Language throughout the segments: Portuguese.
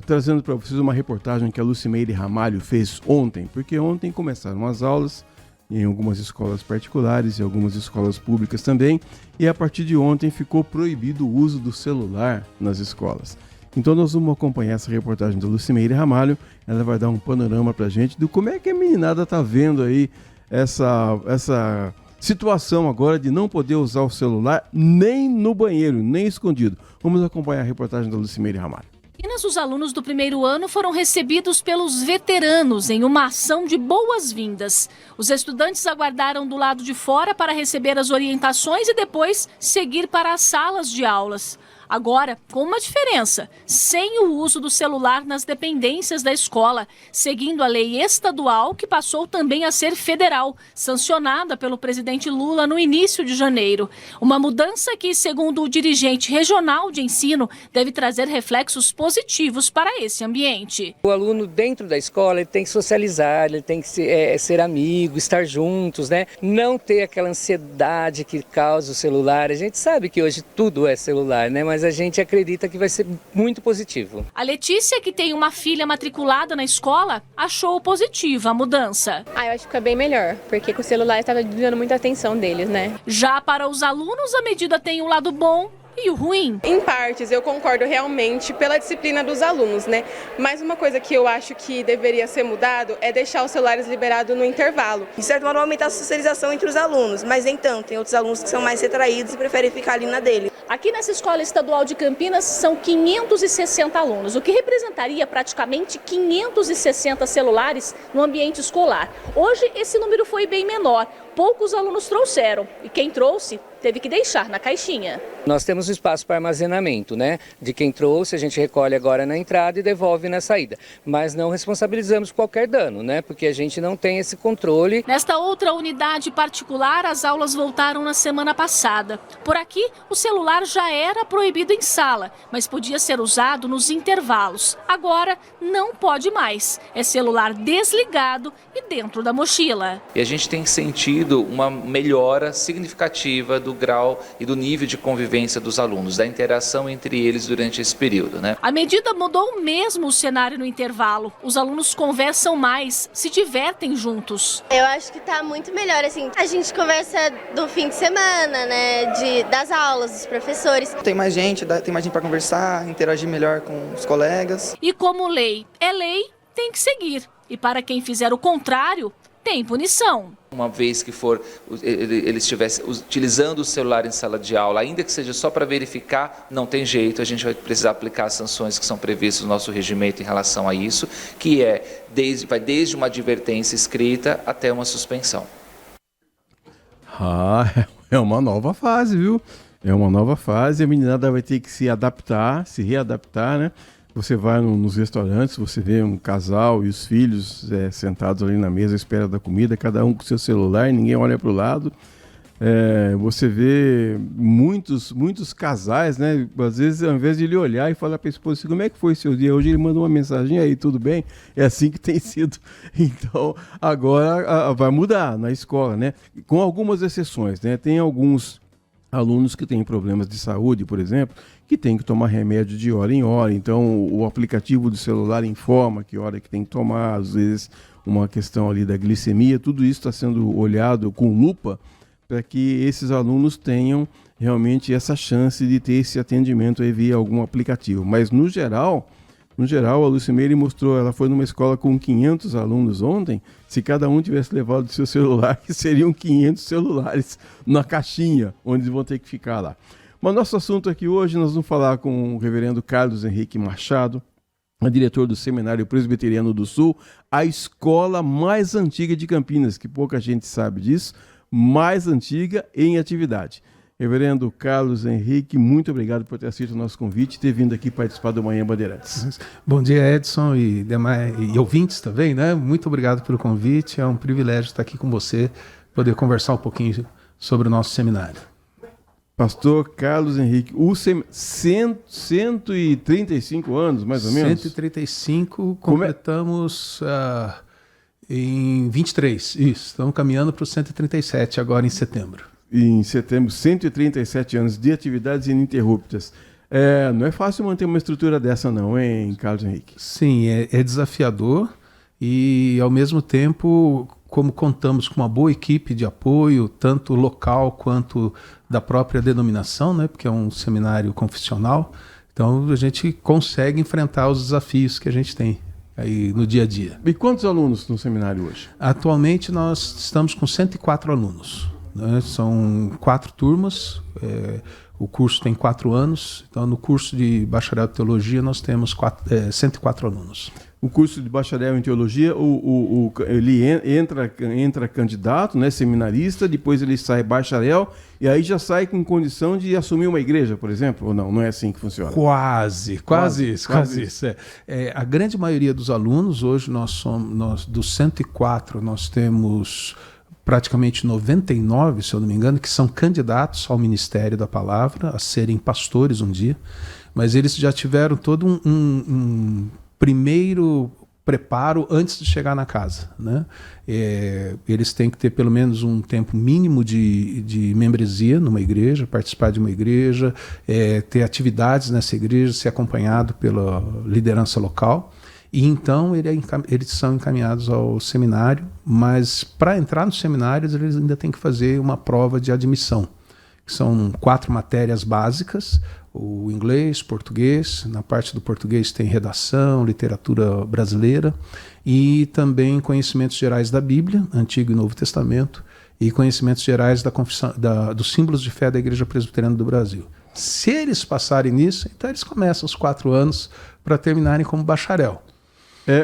trazendo para vocês uma reportagem que a Lucimeire Ramalho fez ontem, porque ontem começaram as aulas em algumas escolas particulares e algumas escolas públicas também, e a partir de ontem ficou proibido o uso do celular nas escolas. Então nós vamos acompanhar essa reportagem da Lucimeire Ramalho, ela vai dar um panorama para a gente do como é que a meninada está vendo aí essa situação agora de não poder usar o celular nem no banheiro, nem escondido. Vamos acompanhar a reportagem da Lucimeire Ramalho. Os alunos do primeiro ano foram recebidos pelos veteranos em uma ação de boas-vindas. Os estudantes aguardaram do lado de fora para receber as orientações e depois seguir para as salas de aulas. Agora, com uma diferença, sem o uso do celular nas dependências da escola, seguindo a lei estadual que passou também a ser federal, sancionada pelo presidente Lula no início de janeiro. Uma mudança que, segundo o dirigente regional de ensino, deve trazer reflexos positivos para esse ambiente. O aluno dentro da escola ele tem que socializar, ele tem que ser amigo, estar juntos, né? Não ter aquela ansiedade que causa o celular. A gente sabe que hoje tudo é celular, né? Mas a gente acredita que vai ser muito positivo. A Letícia, que tem uma filha matriculada na escola, achou positiva a mudança. Eu acho que fica bem melhor, porque com o celular estava dando muita atenção deles, né? Já para os alunos, a medida tem um lado bom e o ruim. Em partes, eu concordo realmente pela disciplina dos alunos, né? Mas uma coisa que eu acho que deveria ser mudado é deixar os celulares liberados no intervalo. De certo modo, aumentar a socialização entre os alunos, mas nem tanto. Tem outros alunos que são mais retraídos e preferem ficar ali na dele. Aqui nessa Escola Estadual de Campinas são 560 alunos, o que representaria praticamente 560 celulares no ambiente escolar. Hoje esse número foi bem menor, poucos alunos trouxeram e quem trouxe teve que deixar na caixinha. Nós temos um espaço para armazenamento, né? De quem trouxe, a gente recolhe agora na entrada e devolve na saída. Mas não responsabilizamos qualquer dano, né? Porque a gente não tem esse controle. Nesta outra unidade particular, as aulas voltaram na semana passada. Por aqui, o celular já era proibido em sala, mas podia ser usado nos intervalos. Agora, não pode mais. É celular desligado e dentro da mochila. E a gente tem sentido uma melhora significativa do grau e do nível de convivência dos alunos, da interação entre eles durante esse período, né? A medida mudou mesmo o cenário no intervalo. Os alunos conversam mais, se divertem juntos. Eu acho que tá muito melhor, assim. A gente conversa do fim de semana, né? Das aulas, dos professores. Tem mais gente para conversar, interagir melhor com os colegas. E como lei é lei, tem que seguir. E para quem fizer o contrário, tem punição. Uma vez que ele estivesse utilizando o celular em sala de aula, ainda que seja só para verificar, não tem jeito, a gente vai precisar aplicar as sanções que são previstas no nosso regimento em relação a isso, que vai desde uma advertência escrita até uma suspensão. É uma nova fase, viu? É uma nova fase, a meninada vai ter que se readaptar, né? Você vai nos restaurantes, você vê um casal e os filhos sentados ali na mesa à espera da comida, cada um com seu celular, ninguém olha para o lado. Você vê muitos casais, né? Às vezes, ao invés de ele olhar e falar para a esposa assim, como é que foi o seu dia? Hoje ele manda uma mensagem aí, tudo bem? É assim que tem sido. Então, agora vai mudar na escola, né? Com algumas exceções, né? Tem alguns alunos que têm problemas de saúde, por exemplo, que tem que tomar remédio de hora em hora, então o aplicativo do celular informa que hora que tem que tomar, às vezes uma questão ali da glicemia, tudo isso está sendo olhado com lupa para que esses alunos tenham realmente essa chance de ter esse atendimento aí via algum aplicativo. Mas no geral, a Lucimeire mostrou, ela foi numa escola com 500 alunos ontem, se cada um tivesse levado o seu celular, seriam 500 celulares na caixinha, onde vão ter que ficar lá. Mas nosso assunto aqui hoje, nós vamos falar com o reverendo Carlos Henrique Machado, diretor do Seminário Presbiteriano do Sul, a escola mais antiga de Campinas, que pouca gente sabe disso, mais antiga em atividade. Reverendo Carlos Henrique, muito obrigado por ter aceito o nosso convite e ter vindo aqui participar do Manhã Bandeirantes. Bom dia, Edson, e ouvintes também, né? Muito obrigado pelo convite, é um privilégio estar aqui com você, poder conversar um pouquinho sobre o nosso seminário. Pastor Carlos Henrique, 135 anos, mais ou menos? 135, completamos em 23, isso, estamos caminhando para os 137 agora em setembro. Em setembro, 137 anos de atividades ininterruptas. Não é fácil manter uma estrutura dessa não, hein, Carlos Henrique? Sim, é desafiador e, ao mesmo tempo, como contamos com uma boa equipe de apoio, tanto local quanto da própria denominação, né, porque é um seminário confessional, então a gente consegue enfrentar os desafios que a gente tem aí no dia a dia. E quantos alunos no seminário hoje? Atualmente nós estamos com 104 alunos, né? São 4 turmas, o curso tem 4 anos, então no curso de bacharel de teologia nós temos 104 alunos. O curso de bacharel em teologia, ele entra candidato, né, seminarista, depois ele sai bacharel e aí já sai com condição de assumir uma igreja, por exemplo, ou não? Não é assim que funciona? Quase isso. A grande maioria dos alunos, hoje dos 104, nós temos praticamente 99, se eu não me engano, que são candidatos ao ministério da palavra, a serem pastores um dia, mas eles já tiveram todo um primeiro preparo antes de chegar na casa, né? Eles têm que ter pelo menos um tempo mínimo de membresia numa igreja, participar de uma igreja, ter atividades nessa igreja, ser acompanhado pela liderança local. E então eles são encaminhados ao seminário, mas para entrar nos seminários eles ainda têm que fazer uma prova de admissão, que são 4 matérias básicas: o inglês, português, na parte do português tem redação, literatura brasileira, e também conhecimentos gerais da Bíblia, Antigo e Novo Testamento, e conhecimentos gerais dos símbolos de fé da Igreja Presbiteriana do Brasil. Se eles passarem nisso, então eles começam os 4 anos para terminarem como bacharel.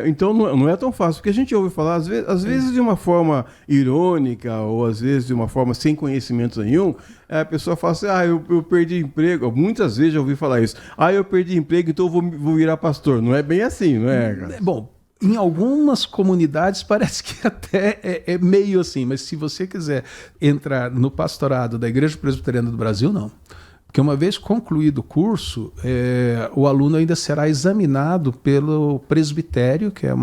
Então não é tão fácil, porque a gente ouve falar, às vezes de uma forma irônica, ou às vezes de uma forma sem conhecimento nenhum, a pessoa fala assim, eu perdi emprego. Muitas vezes já ouvi falar isso. Eu perdi emprego, então eu vou virar pastor. Não é bem assim, não é, cara? Bom, em algumas comunidades parece que até é meio assim, mas se você quiser entrar no pastorado da Igreja Presbiteriana do Brasil, não. Porque uma vez concluído o curso, o aluno ainda será examinado pelo presbitério, que é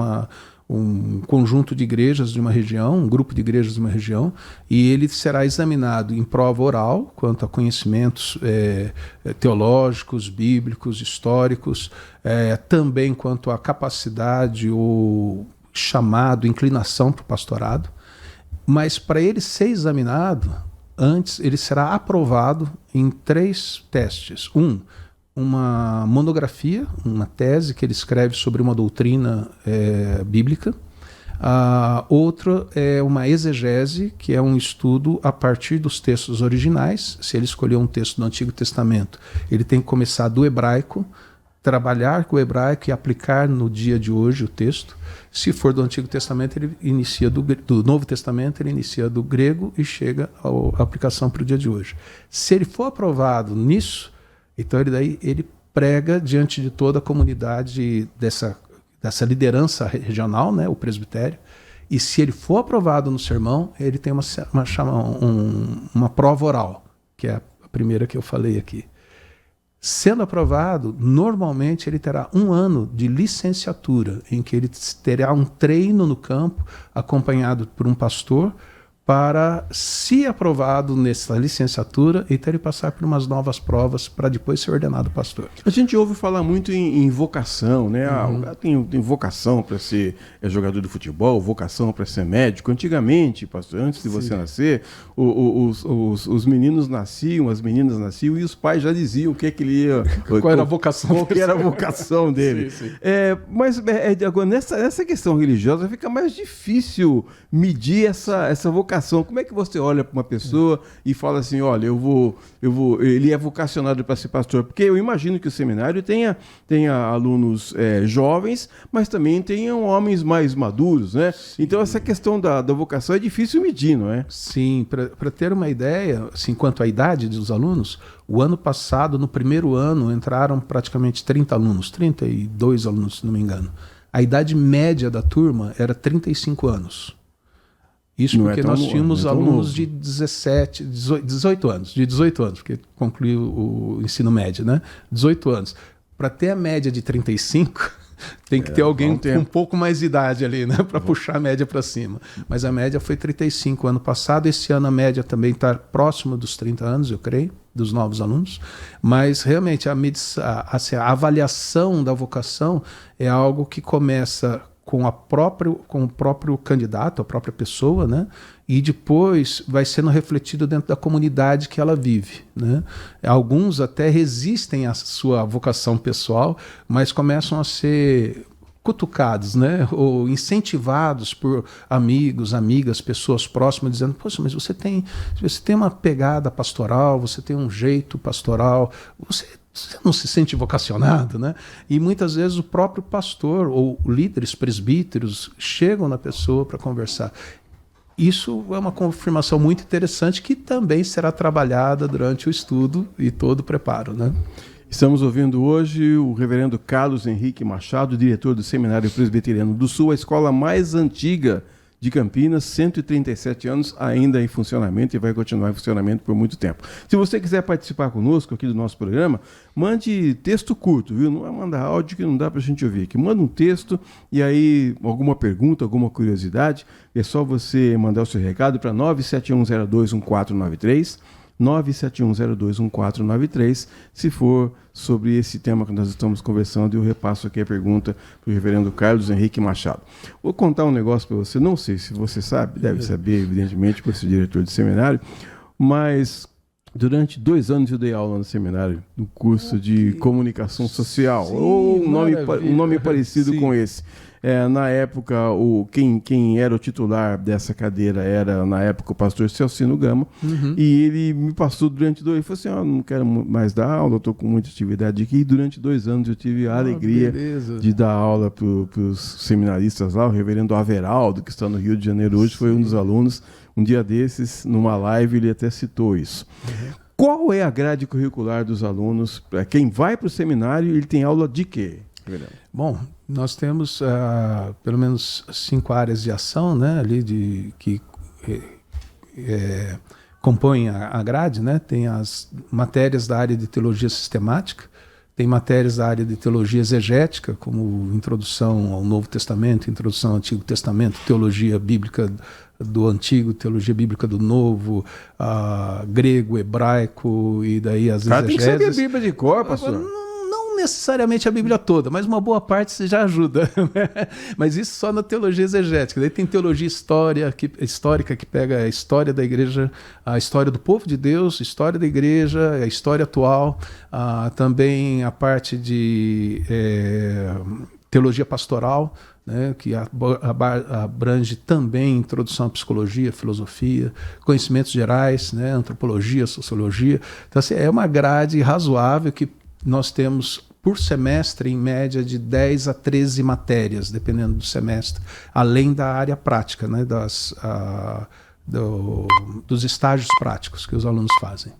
um conjunto de igrejas de uma região, um grupo de igrejas de uma região, e ele será examinado em prova oral, quanto a conhecimentos teológicos, bíblicos, históricos, também quanto a capacidade ou chamado, inclinação para o pastorado. Mas para ele ser examinado, antes, ele será aprovado em 3 testes. Uma monografia, uma tese que ele escreve sobre uma doutrina bíblica. Outra é uma exegese, que é um estudo a partir dos textos originais. Se ele escolher um texto do Antigo Testamento, ele tem que começar do hebraico, trabalhar com o hebraico e aplicar no dia de hoje o texto. Se for do Antigo Testamento, ele inicia do Novo Testamento, ele inicia do grego e chega à aplicação para o dia de hoje. Se ele for aprovado nisso, então ele prega diante de toda a comunidade dessa liderança regional, né, o presbitério, e se ele for aprovado no sermão, ele tem uma prova oral, que é a primeira que eu falei aqui. Sendo aprovado, normalmente ele terá 1 ano de licenciatura, em que ele terá um treino no campo, acompanhado por um pastor, para, se aprovado nessa licenciatura, então ele passar por umas novas provas para depois ser ordenado pastor. A gente ouve falar muito em vocação, né? Tem vocação para ser jogador de futebol, vocação para ser médico. Antigamente, pastor, antes de você nascer, os meninos nasciam, as meninas nasciam, e os pais já diziam o que é que ele ia... Qual era a vocação? Qual que era a vocação dele. Sim. Mas agora, nessa questão religiosa, fica mais difícil medir essa vocação. Como é que você olha para uma pessoa e fala assim, olha, ele é vocacionado para ser pastor? Porque eu imagino que o seminário tenha alunos jovens, mas também tenham homens mais maduros, né? Sim. Então essa questão da vocação é difícil medir, não é? Sim, para ter uma ideia, assim, quanto à idade dos alunos, o ano passado, no primeiro ano, entraram praticamente 30 alunos, 32 alunos, se não me engano. A idade média da turma era 35 anos. Isso porque nós tínhamos alunos de 18 anos, porque concluiu o ensino médio, né? 18 anos. Para ter a média de 35, tem que ter alguém com um pouco mais de idade ali, né? Para puxar a média para cima. Mas a média foi 35 ano passado. Esse ano a média também está próxima dos 30 anos, eu creio. dos novos alunos, mas realmente a avaliação da vocação é algo que começa com o próprio candidato, a própria pessoa, né? E depois vai sendo refletido dentro da comunidade que ela vive, né? Alguns até resistem à sua vocação pessoal, mas começam a ser cutucados, né? Ou incentivados por amigos, amigas, pessoas próximas, dizendo: poxa, mas você tem uma pegada pastoral, você tem um jeito pastoral, você não se sente vocacionado, né? E muitas vezes o próprio pastor ou líderes, presbíteros, chegam na pessoa para conversar. Isso é uma confirmação muito interessante que também será trabalhada durante o estudo e todo o preparo, né? Estamos ouvindo hoje o reverendo Carlos Henrique Machado, diretor do Seminário Presbiteriano do Sul, a escola mais antiga de Campinas, 137 anos, ainda em funcionamento e vai continuar em funcionamento por muito tempo. Se você quiser participar conosco aqui do nosso programa, mande texto curto, viu? Não é mandar áudio que não dá para a gente ouvir aqui. Manda um texto e aí alguma pergunta, alguma curiosidade, é só você mandar o seu recado para 971021493, 971021493, se for sobre esse tema que nós estamos conversando, e eu repasso aqui a pergunta para o reverendo Carlos Henrique Machado. Vou contar um negócio para você, não sei se você sabe, deve saber, evidentemente, por ser diretor de seminário, mas durante 2 anos eu dei aula no seminário, no curso de comunicação social, ou um nome parecido com esse. Na época, quem era o titular dessa cadeira era, na época, o pastor Celcino Gama, e ele me passou durante 2 anos, ele falou assim: não quero mais dar aula, estou com muita atividade aqui, e durante 2 anos eu tive a alegria de dar aula para os seminaristas lá, o reverendo Averaldo, que está no Rio de Janeiro hoje, foi um dos alunos. Um dia desses, numa live, ele até citou isso. Qual é a grade curricular dos alunos? Para quem vai para o seminário, ele tem aula de quê? Bom, nós temos pelo menos 5 áreas de ação, né, ali que compõem a grade, né? Tem as matérias da área de teologia sistemática, tem matérias da área de teologia exegética, como introdução ao Novo Testamento, introdução ao Antigo Testamento, teologia bíblica do Antigo, teologia bíblica do Novo, grego, hebraico, e daí as exegeses. Tem que saber a Bíblia de cor, pastor. Não necessariamente a Bíblia toda, mas uma boa parte você já ajuda, né? Mas isso só na teologia exegética. Daí tem teologia histórica, que pega a história da igreja, a história do povo de Deus, a história da igreja, a história atual, também a parte de teologia pastoral, né, que abrange também introdução à psicologia, filosofia, conhecimentos gerais, né, antropologia, sociologia. Então, assim, é uma grade razoável que nós temos por semestre, em média, de 10 a 13 matérias, dependendo do semestre, além da área prática, né, dos estágios práticos que os alunos fazem.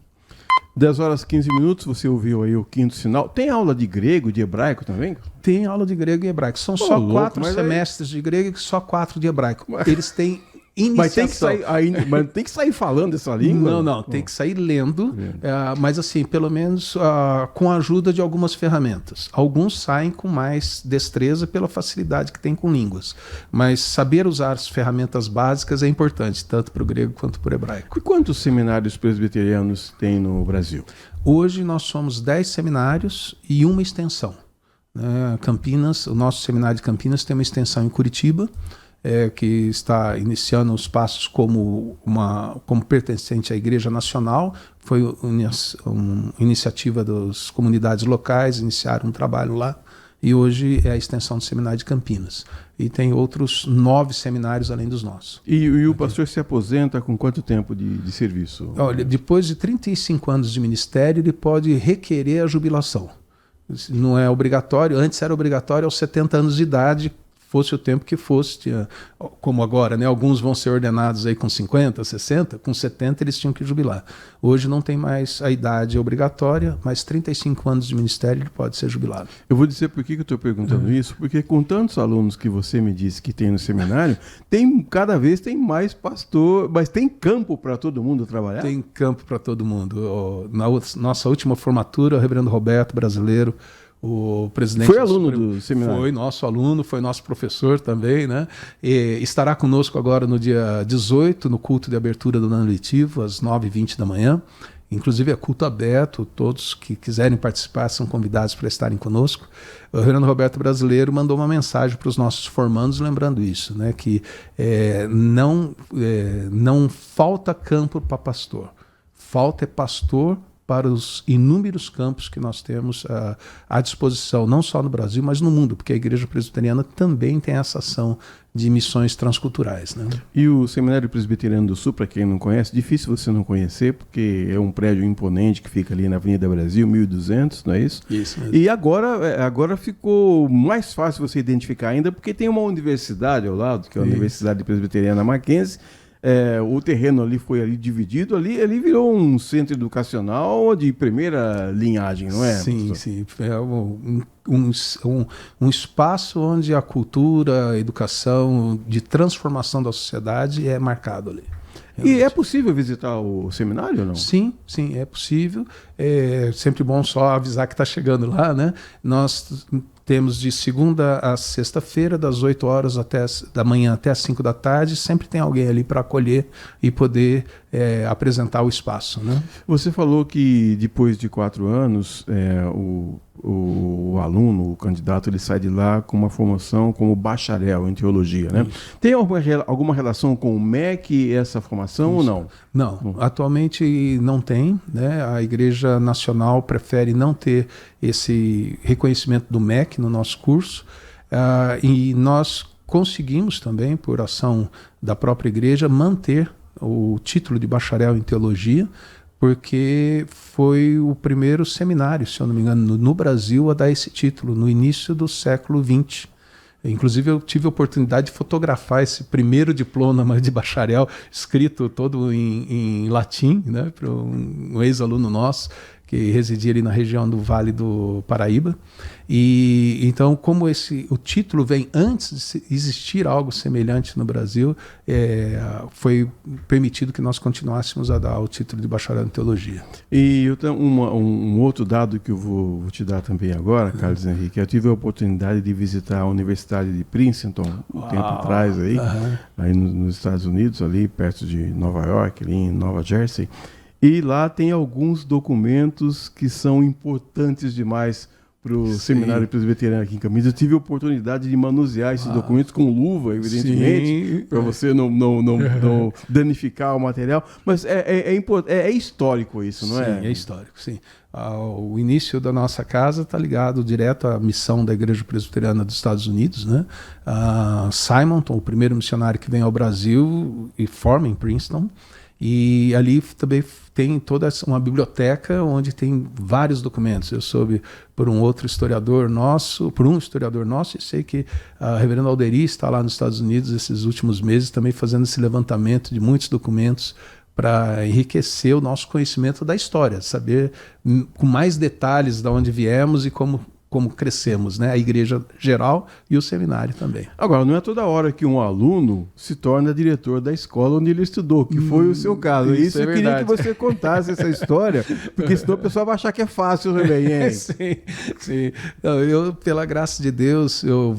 10h15, você ouviu aí o 5º sinal. Tem aula de grego, de hebraico também? Tem aula de grego e hebraico. São só 4 semestres de grego e só 4 de hebraico. Eles têm iniciação. Mas tem que sair falando essa língua? Não, tem que sair lendo, mas assim, pelo menos com a ajuda de algumas ferramentas. Alguns saem com mais destreza pela facilidade que tem com línguas, mas saber usar as ferramentas básicas é importante, tanto para o grego quanto para o hebraico. E quantos seminários presbiterianos tem no Brasil? Hoje nós somos 10 seminários e uma extensão. Campinas, o nosso seminário de Campinas tem uma extensão em Curitiba, que está iniciando os passos como pertencente à Igreja Nacional. Foi uma iniciativa das comunidades locais, iniciaram um trabalho lá, e hoje é a extensão do Seminário de Campinas. E tem outros 9 seminários além dos nossos. E o pastor se aposenta com quanto tempo de serviço? Olha, depois de 35 anos de ministério, ele pode requerer a jubilação. Não é obrigatório, antes era obrigatório aos 70 anos de idade, fosse o tempo que fosse, como agora, né? Alguns vão ser ordenados aí com 50, 60, com 70 eles tinham que jubilar. Hoje não tem mais a idade obrigatória, mas 35 anos de ministério ele pode ser jubilado. Eu vou dizer por que eu estou perguntando isso, porque com tantos alunos que você me disse que tem no seminário, cada vez tem mais pastor, mas tem campo para todo mundo trabalhar? Tem campo para todo mundo. Na nossa última formatura, o reverendo Roberto, brasileiro, o presidente foi aluno do seminário. Foi nosso aluno, foi nosso professor também, né? E estará conosco agora no dia 18, no culto de abertura do ano letivo, às 9h20 da manhã. Inclusive é culto aberto, todos que quiserem participar são convidados para estarem conosco. O reverendo Roberto Brasileiro mandou uma mensagem para os nossos formandos lembrando isso, né, que não falta campo para pastor, falta é pastor para os inúmeros campos que nós temos à disposição, não só no Brasil, mas no mundo, porque a Igreja Presbiteriana também tem essa ação de missões transculturais. Né? E o Seminário Presbiteriano do Sul, para quem não conhece, difícil você não conhecer, porque é um prédio imponente que fica ali na Avenida Brasil, 1200, não é isso? Isso mesmo. E agora ficou mais fácil você identificar ainda, porque tem uma universidade ao lado, que é a Universidade Presbiteriana Mackenzie. O terreno ali foi dividido, ali virou um centro educacional de primeira linhagem, não é? Sim, sim. É um espaço onde a cultura, a educação, de transformação da sociedade é marcado ali. E é possível visitar o seminário ou não? Sim, é possível. É sempre bom só avisar que está chegando lá, né? Nós temos de segunda a sexta-feira, das 8 horas da manhã até as 5 da tarde, sempre tem alguém ali para acolher e poder apresentar o espaço. Né? Você falou que depois de 4 anos, o aluno, o candidato, ele sai de lá com uma formação como bacharel em teologia, né? Tem alguma relação com o MEC essa formação ou não? Não, atualmente não tem, né? A Igreja Nacional prefere não ter esse reconhecimento do MEC no nosso curso, e nós conseguimos também, por ação da própria igreja, manter o título de bacharel em teologia, porque foi o primeiro seminário, se eu não me engano, no Brasil a dar esse título, no início do século XX. Inclusive eu tive a oportunidade de fotografar esse primeiro diploma de bacharel, escrito todo em latim, né, para um ex-aluno nosso, que residia ali na região do Vale do Paraíba. E então, como o título vem antes de existir algo semelhante no Brasil, foi permitido que nós continuássemos a dar o título de bacharel em teologia. E eu tenho um outro dado que eu vou te dar também agora, Carlos Henrique. Eu tive a oportunidade de visitar a Universidade de Princeton tempo atrás, aí nos Estados Unidos, ali perto de Nova York, ali em Nova Jersey. E lá tem alguns documentos que são importantes demais para o Seminário Presbiteriano aqui em Campinas. Eu tive a oportunidade de manusear esses documentos com luva, evidentemente, para você não danificar o material. Mas é histórico isso, não é? Sim, é histórico, sim. O início da nossa casa está ligado direto à missão da Igreja Presbiteriana dos Estados Unidos, né? Simonton, o primeiro missionário que vem ao Brasil e forma em Princeton. E ali também tem toda uma biblioteca onde tem vários documentos. Eu soube por um historiador nosso, e sei que a reverenda Alderi está lá nos Estados Unidos esses últimos meses também fazendo esse levantamento de muitos documentos para enriquecer o nosso conhecimento da história, saber com mais detalhes de onde viemos e como crescemos, né? A igreja geral e o seminário também. Agora, não é toda hora que um aluno se torna diretor da escola onde ele estudou, que foi o seu caso. Isso eu queria que você contasse essa história, porque senão o pessoal vai achar que é fácil também, hein? Sim. Não, eu, pela graça de Deus, eu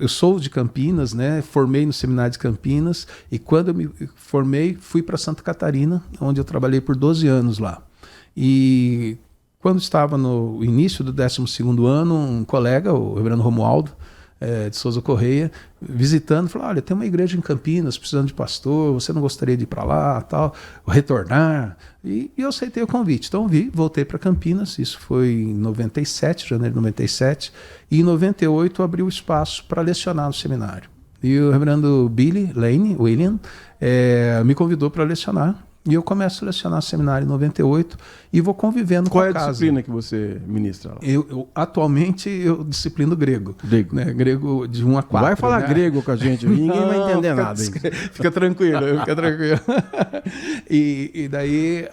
sou de Campinas, né? Formei no seminário de Campinas e quando eu me formei, fui para Santa Catarina, onde eu trabalhei por 12 anos lá. E quando estava no início do 12º ano, um colega, o reverendo Romualdo, de Souza Correia, visitando, falou, olha, tem uma igreja em Campinas precisando de pastor, você não gostaria de ir para lá, tal, retornar? E eu aceitei o convite. Então voltei para Campinas, isso foi em 97, janeiro de 97, e em 98 abri o espaço para lecionar no seminário. E o reverendo Billy Lane, William, me convidou para lecionar. E eu começo a lecionar seminário em 98 e vou convivendo com a casa. Qual é a disciplina que você ministra lá? Atualmente, eu disciplino grego. Né? Grego de 1 a 4. Vai falar né? grego com a gente, ninguém vai entender nada. Fica tranquilo. E daí...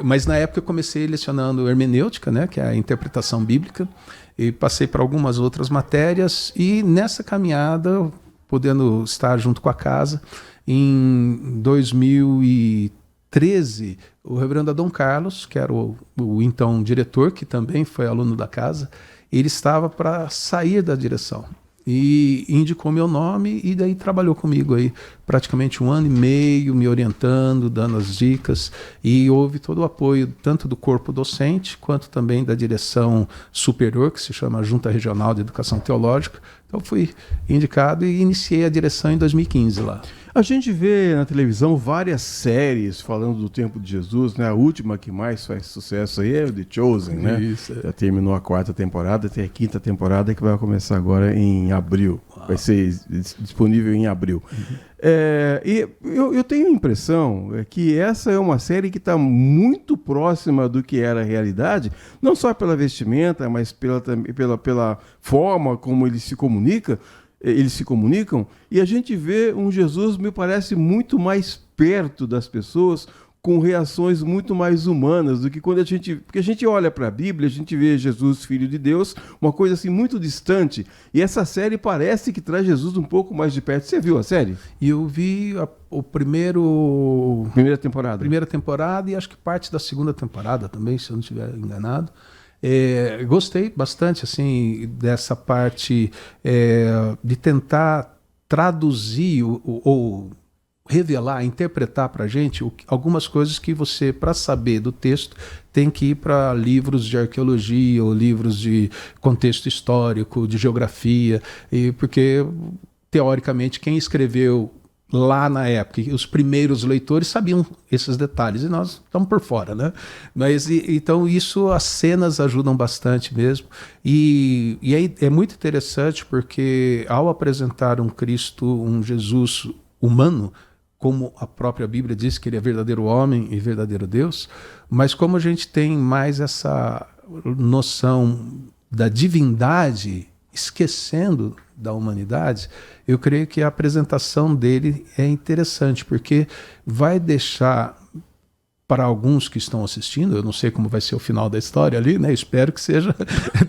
mas na época eu comecei lecionando hermenêutica, né? Que é a interpretação bíblica, e passei para algumas outras matérias, e nessa caminhada, podendo estar junto com a casa, em 2013, o reverendo Adão Carlos, que era o então diretor, que também foi aluno da casa, ele estava para sair da direção. e indicou meu nome e daí trabalhou comigo aí praticamente 1 ano e meio, me orientando, dando as dicas, e houve todo o apoio tanto do corpo docente quanto também da direção superior, que se chama Junta Regional de Educação Teológica. Então fui indicado e iniciei a direção em 2015 lá. A gente vê na televisão várias séries falando do tempo de Jesus, né? A última que mais faz sucesso aí é o The Chosen, né? Isso. Já terminou a 4ª temporada, tem a 5ª temporada que vai começar agora em abril. Uau. Vai ser disponível em abril. Uhum. E eu tenho a impressão que essa é uma série que está muito próxima do que era a realidade, não só pela vestimenta, mas pela forma como eles se comunicam, e a gente vê um Jesus, me parece, muito mais perto das pessoas, com reações muito mais humanas do que quando porque a gente olha para a Bíblia, a gente vê Jesus, Filho de Deus, uma coisa assim muito distante, e essa série parece que traz Jesus um pouco mais de perto. Você viu a série? E eu vi primeira temporada. Primeira temporada e acho que parte da 2ª temporada também, se eu não estiver enganado. Gostei bastante assim dessa parte de tentar traduzir ou revelar, interpretar para a gente algumas coisas que você, para saber do texto, tem que ir para livros de arqueologia ou livros de contexto histórico, de geografia, porque teoricamente quem escreveu lá na época, os primeiros leitores sabiam esses detalhes e nós estamos por fora, né? Mas então isso, as cenas ajudam bastante mesmo, e aí é muito interessante porque ao apresentar um Cristo, um Jesus humano, como a própria Bíblia diz que ele é verdadeiro homem e verdadeiro Deus, mas como a gente tem mais essa noção da divindade, esquecendo da humanidade, eu creio que a apresentação dele é interessante, porque vai deixar para alguns que estão assistindo, eu não sei como vai ser o final da história ali, né? Espero que seja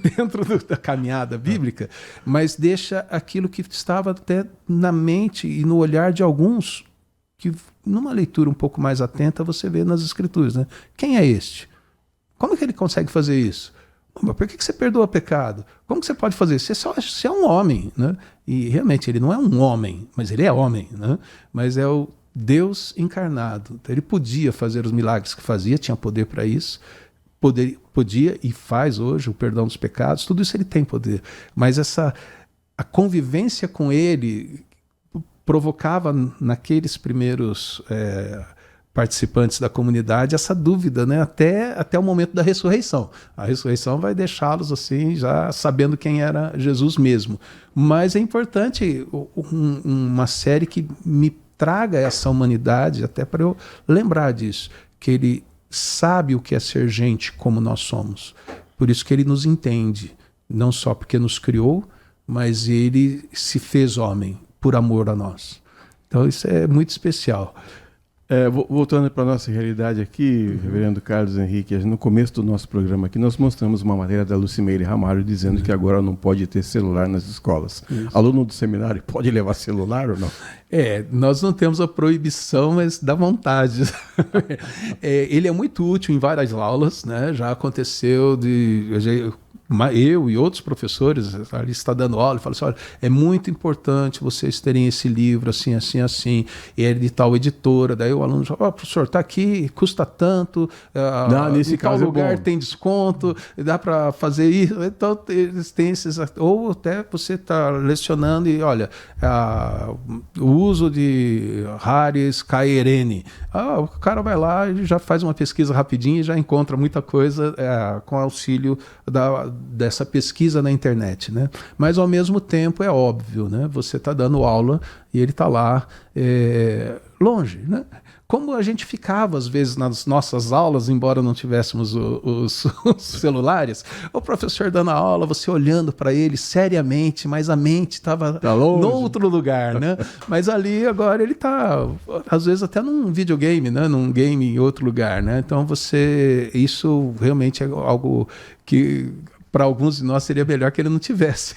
dentro da caminhada bíblica, mas deixa aquilo que estava até na mente e no olhar de alguns, que numa leitura um pouco mais atenta você vê nas Escrituras, né? Quem é este? Como é que ele consegue fazer isso? Mas por que você perdoa o pecado? Como que você pode fazer isso? Você é um homem, né? E realmente ele não é um homem, mas ele é homem, né? Mas é o Deus encarnado. Então, ele podia fazer os milagres que fazia, tinha poder para isso, podia e faz hoje o perdão dos pecados, tudo isso ele tem poder. Mas a convivência com ele provocava naqueles primeiros participantes da comunidade essa dúvida, né? Até o momento da ressurreição. A ressurreição vai deixá-los assim, já sabendo quem era Jesus mesmo. Mas é importante uma série que me traga essa humanidade, até para eu lembrar disso, que ele sabe o que é ser gente como nós somos. Por isso que ele nos entende, não só porque nos criou, mas ele se fez homem por amor a nós. Então isso é muito especial. Voltando para a nossa realidade aqui, Reverendo Carlos Henrique, no começo do nosso programa aqui, nós mostramos uma matéria da Lucimeire Ramalho dizendo que agora não pode ter celular nas escolas. Isso. Aluno do seminário pode levar celular ou não? Nós não temos a proibição, mas dá vontade. Ele é muito útil em várias aulas, né? Já aconteceu eu e outros professores ali está dando aula e falam assim, olha, é muito importante vocês terem esse livro assim, assim, assim, e é de tal editora. Daí o aluno fala, professor, está aqui, custa tanto, nesse em caso tal lugar tem desconto, dá para fazer isso. Então eles têm esses, ou até você está lecionando e olha, o uso de Haries Cairene, o cara vai lá e já faz uma pesquisa rapidinho e já encontra muita coisa com auxílio dessa pesquisa na internet, né? Mas ao mesmo tempo é óbvio, né? Você está dando aula e ele está lá longe, né? Como a gente ficava às vezes nas nossas aulas, embora não tivéssemos os celulares, o professor dando a aula, você olhando para ele seriamente, mas a mente estava no outro lugar, né? Mas ali agora ele está, às vezes até num videogame, né? Num game em outro lugar, né? Então isso realmente é algo que para alguns de nós seria melhor que ele não tivesse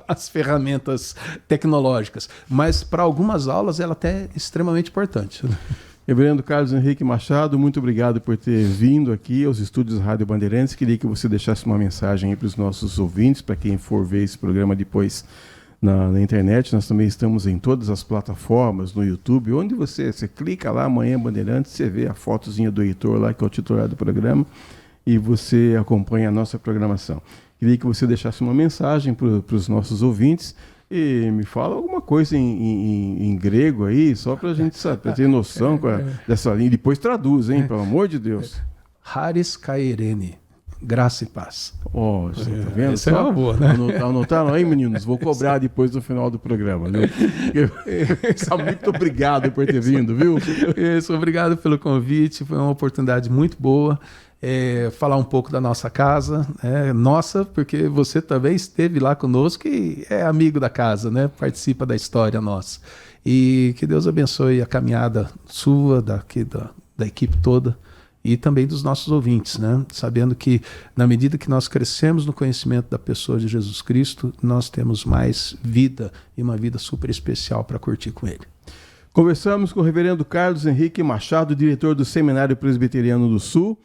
as ferramentas tecnológicas, mas para algumas aulas ela até é extremamente importante. Reverendo Carlos Henrique Machado, muito obrigado por ter vindo aqui aos estúdios Rádio Bandeirantes. Queria que você deixasse uma mensagem aí para os nossos ouvintes, para quem for ver esse programa depois na internet. Nós também estamos em todas as plataformas, no YouTube, onde você clica lá, Manhã Bandeirantes, você vê a fotozinha do Heitor lá, que é o titular do programa, e você acompanha a nossa programação. Queria que você deixasse uma mensagem para os nossos ouvintes e me fala alguma coisa em grego aí, só para a gente ter noção dessa linha. Depois traduz, hein, pelo amor de Deus. Haris Kairene. Graça e paz. Ó, você tá vendo? Essa é uma boa, né? Anotaram aí, meninos? Vou cobrar depois do final do programa, viu? Muito obrigado por ter vindo, viu? Isso, obrigado pelo convite. Foi uma oportunidade muito boa. Falar um pouco da nossa casa, nossa, porque você também esteve lá conosco e é amigo da casa, né? Participa da história nossa. E que Deus abençoe a caminhada sua, da equipe toda, e também dos nossos ouvintes, né? Sabendo que, na medida que nós crescemos no conhecimento da pessoa de Jesus Cristo, nós temos mais vida e uma vida super especial para curtir com Ele. Conversamos com o reverendo Carlos Henrique Machado, diretor do Seminário Presbiteriano do Sul.